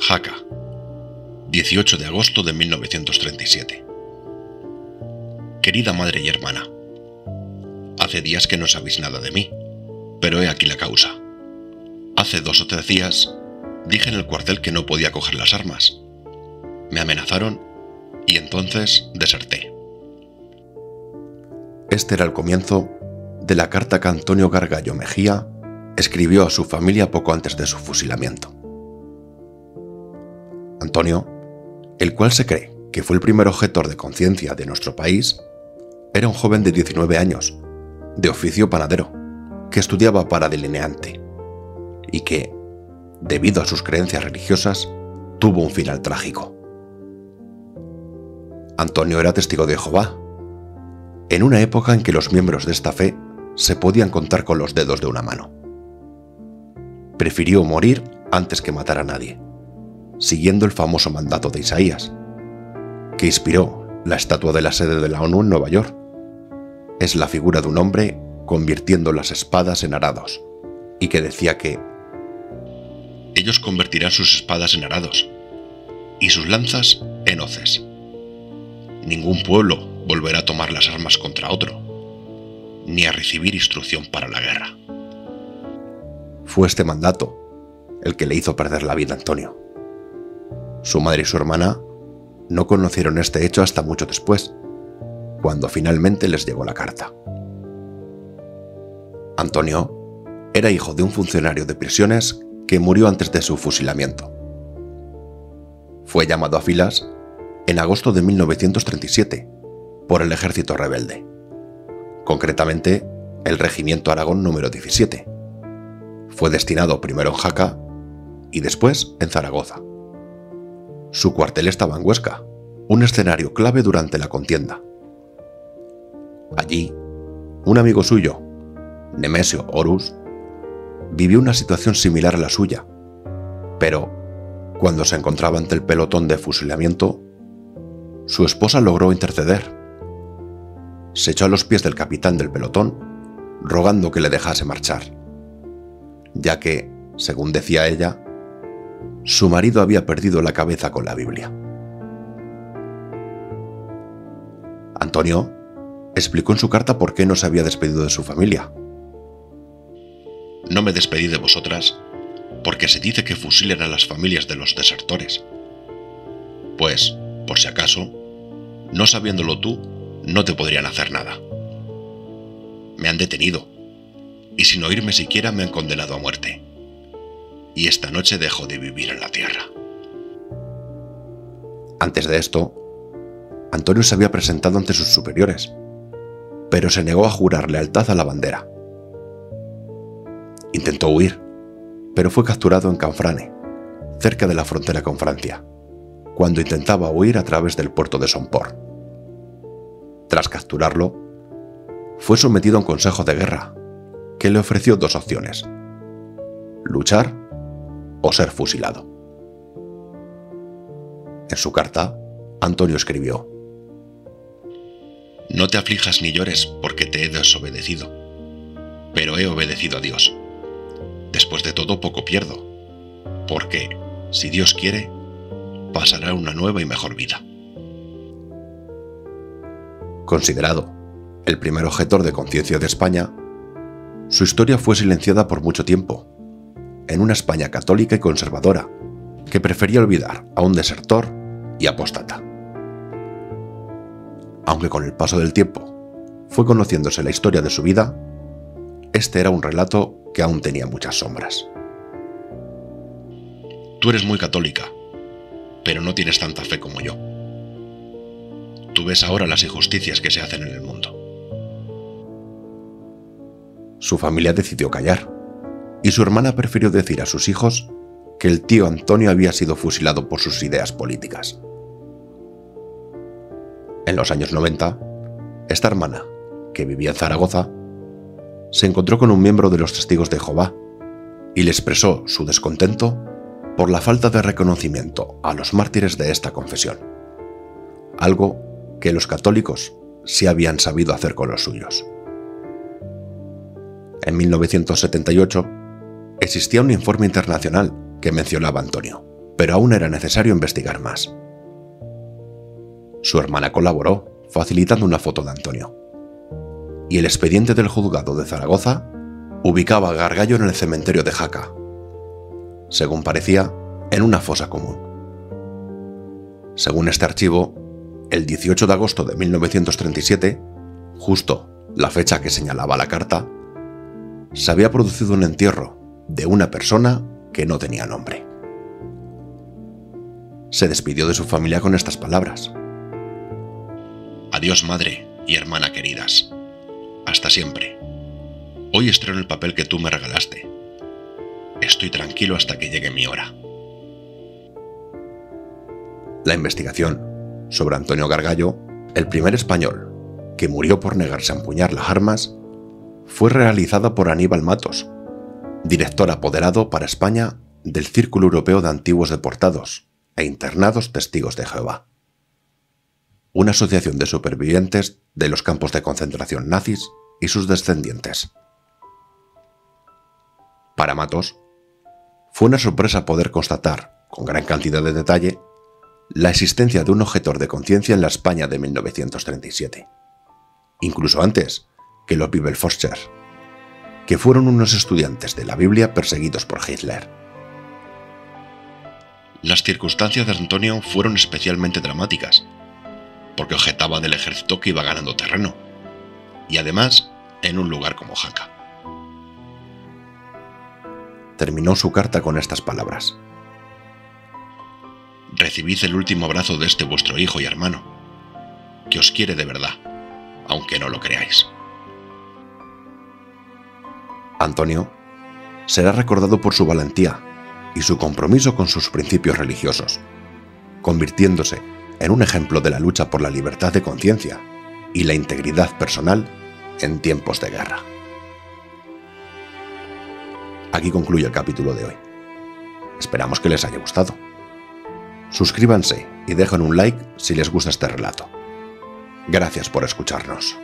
Jaca, 18 de agosto de 1937. Querida madre y hermana, hace días que no sabéis nada de mí, pero he aquí la causa. Hace 2 o 3 días dije en el cuartel que no podía coger las armas. Me amenazaron y entonces deserté. Este era el comienzo de la carta que Antonio Gargallo Mejía escribió a su familia poco antes de su fusilamiento. Antonio, el cual se cree que fue el primer objetor de conciencia de nuestro país, era un joven de 19 años, de oficio panadero, que estudiaba para delineante y que, debido a sus creencias religiosas, tuvo un final trágico. Antonio era testigo de Jehová, en una época en que los miembros de esta fe se podían contar con los dedos de una mano. Prefirió morir antes que matar a nadie, siguiendo el famoso mandato de Isaías, que inspiró la estatua de la sede de la ONU en Nueva York. Es la figura de un hombre convirtiendo las espadas en arados, y que decía que ellos convertirán sus espadas en arados y sus lanzas en hoces. Ningún pueblo volverá a tomar las armas contra otro, ni a recibir instrucción para la guerra. Fue este mandato el que le hizo perder la vida a Antonio. Su madre y su hermana no conocieron este hecho hasta mucho después, cuando finalmente les llegó la carta. Antonio era hijo de un funcionario de prisiones que murió antes de su fusilamiento. Fue llamado a filas en agosto de 1937 por el ejército rebelde, concretamente el Regimiento Aragón número 17. Fue destinado primero en Jaca y después en Zaragoza. Su cuartel estaba en Huesca, un escenario clave durante la contienda. Allí, un amigo suyo, Nemesio Horus, vivió una situación similar a la suya, pero cuando se encontraba ante el pelotón de fusilamiento, su esposa logró interceder. Se echó a los pies del capitán del pelotón, rogando que le dejase marchar, ya que, según decía ella, su marido había perdido la cabeza con la Biblia. Antonio explicó en su carta por qué no se había despedido de su familia. No me despedí de vosotras porque se dice que fusilen a las familias de los desertores. Pues, por si acaso, no sabiéndolo tú, no te podrían hacer nada. Me han detenido, y sin oírme siquiera me han condenado a muerte. Y esta noche dejo de vivir en la tierra. Antes de esto, Antonio se había presentado ante sus superiores, pero se negó a jurar lealtad a la bandera. Intentó huir, pero fue capturado en Canfrane, cerca de la frontera con Francia, cuando intentaba huir a través del puerto de Somport. Tras capturarlo, fue sometido a un consejo de guerra, que le ofreció 2 opciones: luchar o ser fusilado. En su carta, Antonio escribió: no te aflijas ni llores porque te he desobedecido, pero he obedecido a Dios. Después de todo, poco pierdo, porque, si Dios quiere, pasará una nueva y mejor vida. Considerado el primer objetor de conciencia de España, su historia fue silenciada por mucho tiempo, en una España católica y conservadora, que prefería olvidar a un desertor y apóstata. Aunque con el paso del tiempo fue conociéndose la historia de su vida, este era un relato que aún tenía muchas sombras. Tú eres muy católica, pero no tienes tanta fe como yo. Tú ves ahora las injusticias que se hacen en el mundo. Su familia decidió callar, y su hermana prefirió decir a sus hijos que el tío Antonio había sido fusilado por sus ideas políticas. En los años 90, esta hermana, que vivía en Zaragoza, se encontró con un miembro de los Testigos de Jehová y le expresó su descontento por la falta de reconocimiento a los mártires de esta confesión, algo que los católicos sí habían sabido hacer con los suyos. En 1978 existía un informe internacional que mencionaba a Antonio. pero aún era necesario investigar más. Su hermana colaboró, facilitando una foto de Antonio. Y el expediente del juzgado de Zaragoza ubicaba a Gargallo en el cementerio de Jaca, según parecía, en una fosa común. Según este archivo, el 18 de agosto de 1937, justo la fecha que señalaba la carta, se había producido un entierro de una persona que no tenía nombre. Se despidió de su familia con estas palabras: Adiós, madre y hermana queridas. Hasta siempre. Hoy estreno el papel que tú me regalaste. Estoy tranquilo hasta que llegue mi hora. La investigación sobre Antonio Gargallo, el primer español que murió por negarse a empuñar las armas, fue realizada por Aníbal Matos, director apoderado para España del Círculo Europeo de Antiguos Deportados e Internados Testigos de Jehová, una asociación de supervivientes de los campos de concentración nazis y sus descendientes. Para Matos, fue una sorpresa poder constatar, con gran cantidad de detalle, la existencia de un objetor de conciencia en la España de 1937, incluso antes que los Bibelforscher, que fueron unos estudiantes de la Biblia perseguidos por Hitler. Las circunstancias de Antonio fueron especialmente dramáticas, porque objetaba del ejército que iba ganando terreno, y además en un lugar como Jaca. Terminó su carta con estas palabras: Recibid el último abrazo de este vuestro hijo y hermano, que os quiere de verdad, aunque no lo creáis. Antonio será recordado por su valentía y su compromiso con sus principios religiosos, convirtiéndose en un ejemplo de la lucha por la libertad de conciencia y la integridad personal en tiempos de guerra. Aquí concluye el capítulo de hoy. Esperamos que les haya gustado. Suscríbanse y dejen un like si les gusta este relato. Gracias por escucharnos.